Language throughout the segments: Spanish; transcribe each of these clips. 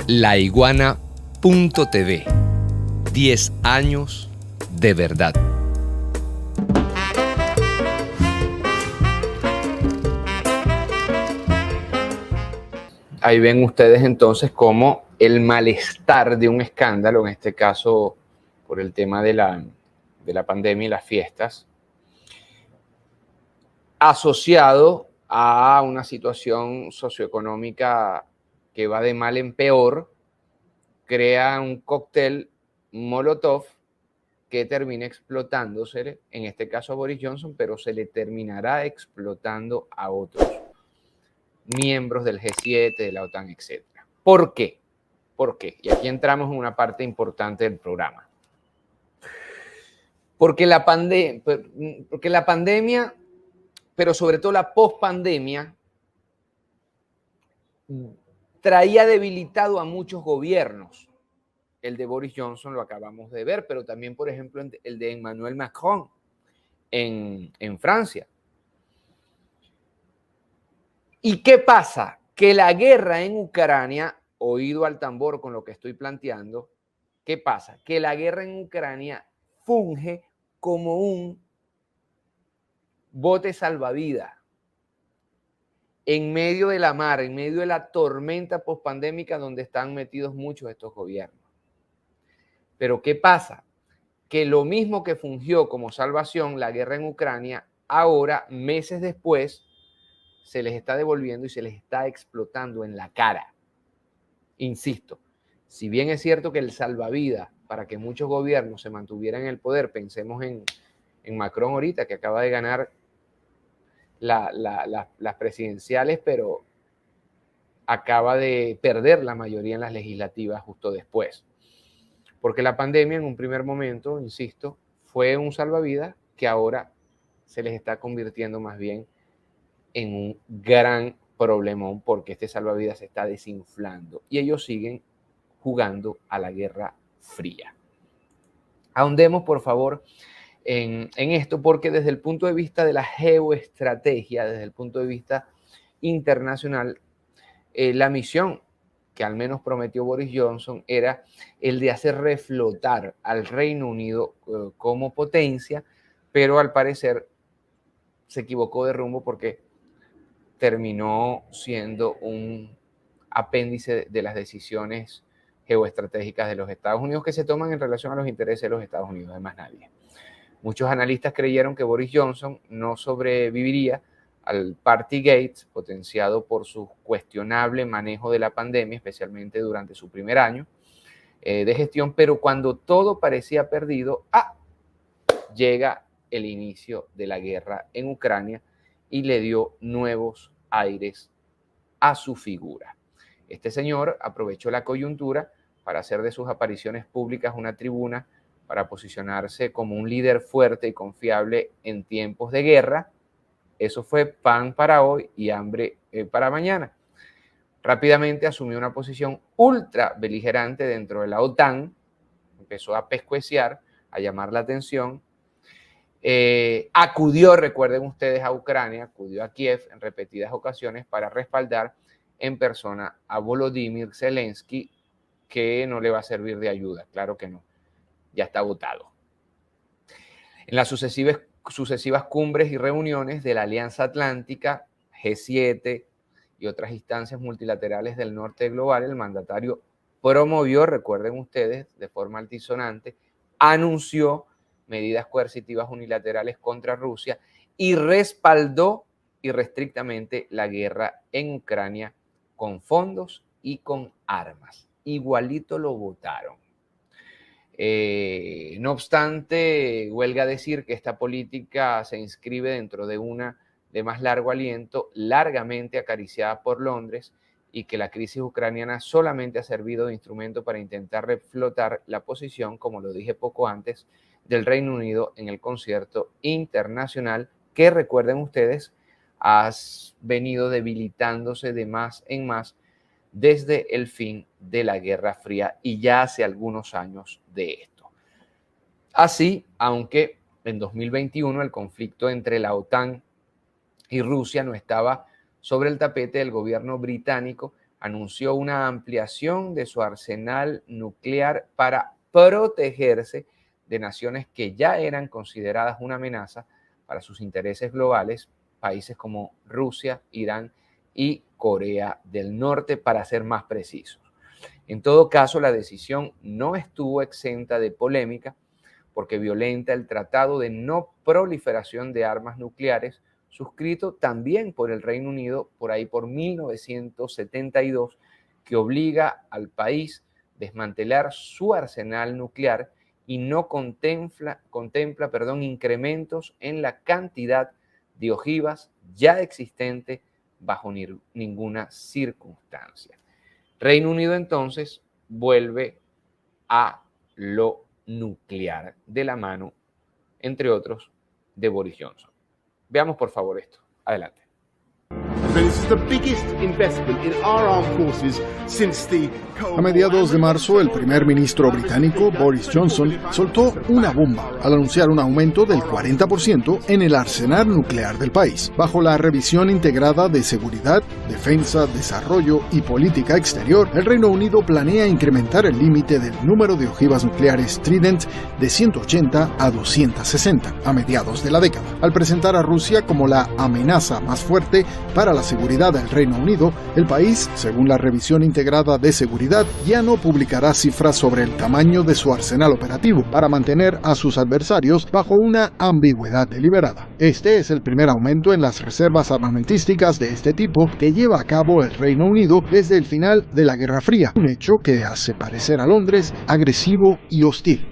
laiguana.tv. 10 años de verdad. Ahí ven ustedes entonces cómo el malestar de un escándalo, en este caso por el tema de la pandemia y las fiestas, asociado a una situación socioeconómica que va de mal en peor, crea un cóctel Molotov que termina explotándose, en este caso a Boris Johnson, pero se le terminará explotando a otros miembros del G7, de la OTAN, etc. ¿Por qué? ¿Por qué? Y aquí entramos en una parte importante del programa. Porque la pandemia, pero sobre todo la pospandemia, traía debilitado a muchos gobiernos. El de Boris Johnson lo acabamos de ver, pero también, por ejemplo, el de Emmanuel Macron en Francia. ¿Y qué pasa? Que la guerra en Ucrania, oído al tambor con lo que estoy planteando, ¿qué pasa? Que la guerra en Ucrania funge como un bote salvavidas en medio de la mar, en medio de la tormenta pospandémica donde están metidos muchos de estos gobiernos. Pero ¿qué pasa? Que lo mismo que fungió como salvación la guerra en Ucrania, ahora, meses después, se les está devolviendo y se les está explotando en la cara. Insisto, si bien es cierto que el salvavidas para que muchos gobiernos se mantuvieran en el poder, pensemos en Macron ahorita, que acaba de ganar las presidenciales, pero acaba de perder la mayoría en las legislativas justo después. Porque la pandemia en un primer momento, insisto, fue un salvavidas que ahora se les está convirtiendo más bien en un gran problemón porque este salvavidas se está desinflando y ellos siguen jugando a la Guerra Fría. Ahondemos, por favor, en esto, porque desde el punto de vista de la geoestrategia, desde el punto de vista internacional, la misión que al menos prometió Boris Johnson era el de hacer reflotar al Reino Unido como potencia, pero al parecer se equivocó de rumbo porque terminó siendo un apéndice de las decisiones geoestratégicas de los Estados Unidos que se toman en relación a los intereses de los Estados Unidos, de más nadie. Muchos analistas creyeron que Boris Johnson no sobreviviría al Partygate, potenciado por su cuestionable manejo de la pandemia, especialmente durante su primer año de gestión, pero cuando todo parecía perdido, llega el inicio de la guerra en Ucrania y le dio nuevos aires a su figura. Este señor aprovechó la coyuntura para hacer de sus apariciones públicas una tribuna para posicionarse como un líder fuerte y confiable en tiempos de guerra. Eso fue pan para hoy y hambre para mañana. Rápidamente asumió una posición ultra beligerante dentro de la OTAN, empezó a pescueciar, a llamar la atención. Acudió, recuerden ustedes, a Ucrania, acudió a Kiev en repetidas ocasiones para respaldar en persona a Volodymyr Zelensky, que no le va a servir de ayuda, claro que no, ya está votado. En las sucesivas cumbres y reuniones de la Alianza Atlántica, G7 y otras instancias multilaterales del norte global, el mandatario promovió, recuerden ustedes, de forma altisonante, anunció medidas coercitivas unilaterales contra Rusia y respaldó irrestrictamente la guerra en Ucrania con fondos y con armas. Igualito lo votaron. No obstante, huelga decir que esta política se inscribe dentro de una de más largo aliento, largamente acariciada por Londres, y que la crisis ucraniana solamente ha servido de instrumento para intentar reflotar la posición, como lo dije poco antes, del Reino Unido en el concierto internacional que, recuerden ustedes, ha venido debilitándose de más en más desde el fin de la Guerra Fría y ya hace algunos años de esto. Así, aunque en 2021 el conflicto entre la OTAN y Rusia no estaba sobre el tapete del gobierno británico, anunció una ampliación de su arsenal nuclear para protegerse de naciones que ya eran consideradas una amenaza para sus intereses globales, países como Rusia, Irán y Corea del Norte, para ser más precisos. En todo caso, la decisión no estuvo exenta de polémica porque violenta el Tratado de No Proliferación de Armas Nucleares, suscrito también por el Reino Unido por ahí por 1972, que obliga al país a desmantelar su arsenal nuclear y no contempla incrementos en la cantidad de ojivas ya existente bajo ninguna circunstancia. Reino Unido entonces vuelve a lo nuclear de la mano, entre otros, de Boris Johnson. Veamos por favor esto. Adelante. A mediados de marzo, el primer ministro británico, Boris Johnson, soltó una bomba al anunciar un aumento del 40% en el arsenal nuclear del país. Bajo la revisión integrada de seguridad, defensa, desarrollo y política exterior, el Reino Unido planea incrementar el límite del número de ojivas nucleares Trident de 180 a 260 a mediados de la década. Al presentar a Rusia como la amenaza más fuerte para la seguridad del Reino Unido, el país, según la revisión integrada de seguridad, ya no publicará cifras sobre el tamaño de su arsenal operativo para mantener a sus adversarios bajo una ambigüedad deliberada. Este es el primer aumento en las reservas armamentísticas de este tipo que lleva a cabo el Reino Unido desde el final de la Guerra Fría, un hecho que hace parecer a Londres agresivo y hostil.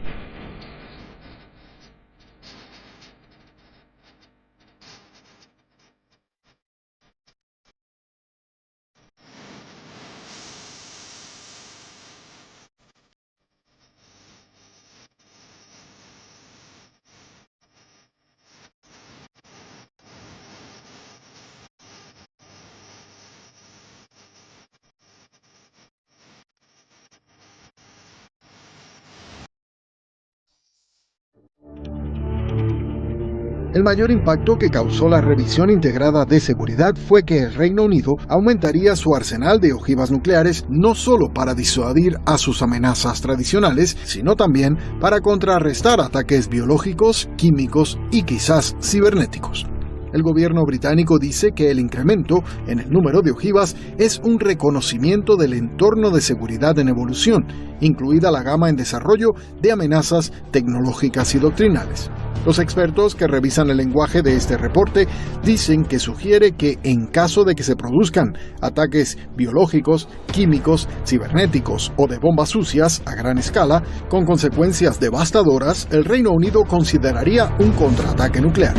El mayor impacto que causó la revisión integrada de seguridad fue que el Reino Unido aumentaría su arsenal de ojivas nucleares no solo para disuadir a sus amenazas tradicionales, sino también para contrarrestar ataques biológicos, químicos y quizás cibernéticos. El gobierno británico dice que el incremento en el número de ojivas es un reconocimiento del entorno de seguridad en evolución, incluida la gama en desarrollo de amenazas tecnológicas y doctrinales. Los expertos que revisan el lenguaje de este reporte dicen que sugiere que en caso de que se produzcan ataques biológicos, químicos, cibernéticos o de bombas sucias a gran escala, con consecuencias devastadoras, el Reino Unido consideraría un contraataque nuclear.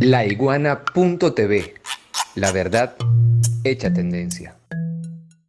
Laiguana.tv, la verdad hecha tendencia.